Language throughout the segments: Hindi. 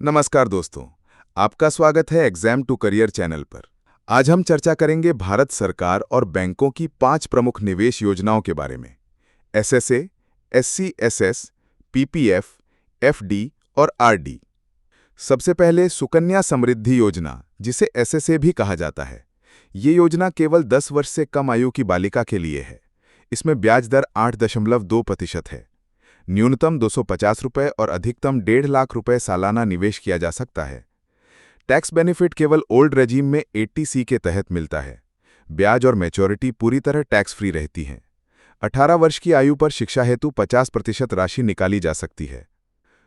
नमस्कार दोस्तों, आपका स्वागत है एग्जाम टू करियर चैनल पर। आज हम चर्चा करेंगे भारत सरकार और बैंकों की 5 प्रमुख निवेश योजनाओं के बारे में। एसएसए, एससीएसएस, पीपीएफ, एफडी और आरडी। सबसे पहले सुकन्या समृद्धि योजना, जिसे एसएसए भी कहा जाता है। ये योजना केवल 10 वर्ष से कम आयु की बालिका के लिए है। इसमें ब्याज दर 8.2% है। न्यूनतम 250 रुपये और अधिकतम 1.5 लाख रुपए सालाना निवेश किया जा सकता है। टैक्स बेनिफिट केवल ओल्ड रेजीम में 80C के तहत मिलता है। ब्याज और मैच्योरिटी पूरी तरह टैक्स फ्री रहती हैं। 18 वर्ष की आयु पर शिक्षा हेतु 50% राशि निकाली जा सकती है।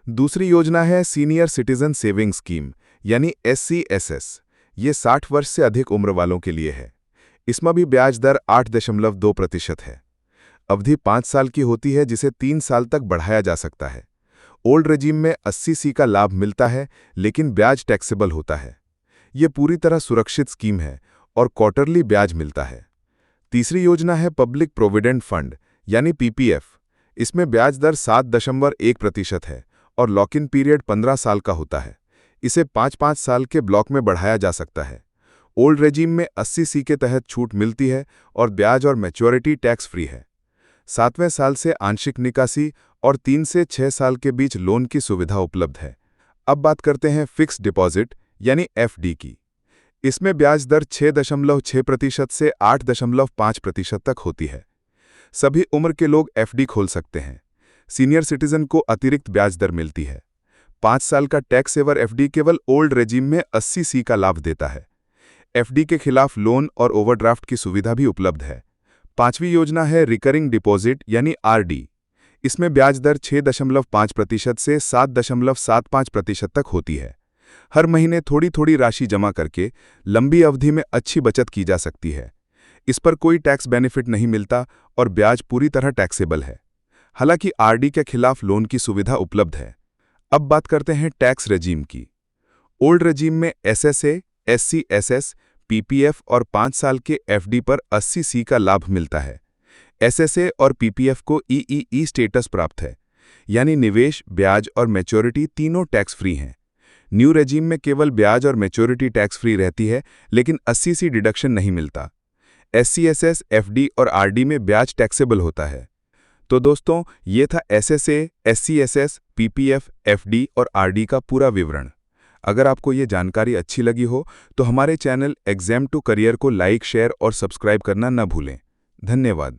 दूसरी योजना है सीनियर सिटीजन सेविंग स्कीम, यानी एससीएसएस। ये 60 वर्ष से अधिक उम्र वालों के लिए है। इसमें भी ब्याज दर 8.2% है। अवधि 5 साल की होती है, जिसे 3 साल तक बढ़ाया जा सकता है। ओल्ड रेजीम में 80C का लाभ मिलता है, लेकिन ब्याज टैक्सेबल होता है। ये पूरी तरह सुरक्षित स्कीम है और क्वार्टरली ब्याज मिलता है। तीसरी योजना है पब्लिक प्रोविडेंट फंड, यानी पीपीएफ। इसमें ब्याज दर 7.1% है और लॉक इन पीरियड 15 साल का होता है। इसे 5-5 साल के ब्लॉक में बढ़ाया जा सकता है। ओल्ड रेजीम में 80C के तहत छूट मिलती है और ब्याज और मैच्योरिटी टैक्स फ्री है। 7वें साल से आंशिक निकासी और 3 से 6 साल के बीच लोन की सुविधा उपलब्ध है। अब बात करते हैं फिक्स डिपॉजिट यानी एफडी की। इसमें ब्याज दर 6.6% से 8.5% तक होती है। सभी उम्र के लोग एफडी खोल सकते हैं। सीनियर सिटीजन को अतिरिक्त ब्याज दर मिलती है। 5 साल का टैक्स सेवर एफडी केवल ओल्ड रेजीम में 80C का लाभ देता है। एफडी के खिलाफ लोन और ओवरड्राफ्ट की सुविधा भी उपलब्ध है। 5वीं योजना है रिकरिंग डिपॉजिट यानी आरडी। इसमें ब्याज दर 6.5% से 7.75% तक होती है। हर महीने थोड़ी थोड़ी राशि जमा करके लंबी अवधि में अच्छी बचत की जा सकती है। इस पर कोई टैक्स बेनिफिट नहीं मिलता और ब्याज पूरी तरह टैक्सेबल है। हालांकि आरडी के खिलाफ लोन की सुविधा उपलब्ध है। अब बात करते हैं टैक्स रेजीम की। ओल्ड रेजीम में एसएसए, एससीएसएस, पीपीएफ और 5 साल के एफडी पर 80C का लाभ मिलता है। एसएसए और पीपीएफ को ईईई स्टेटस प्राप्त है, यानी निवेश, ब्याज और मैच्योरिटी तीनों टैक्स फ्री हैं। न्यू रेजीम में केवल ब्याज और मैच्योरिटी टैक्स फ्री रहती है, लेकिन 80C डिडक्शन नहीं मिलता। एससीएसएस, एफडी और आरडी में ब्याज टैक्सेबल होता है। तो दोस्तों, ये था एसएसए, एससीएसएस, पीपीएफ, एफडी और आरडी का पूरा विवरण। अगर आपको ये जानकारी अच्छी लगी हो तो हमारे चैनल एग्जाम टू करियर को लाइक, शेयर और सब्सक्राइब करना न भूलें। धन्यवाद।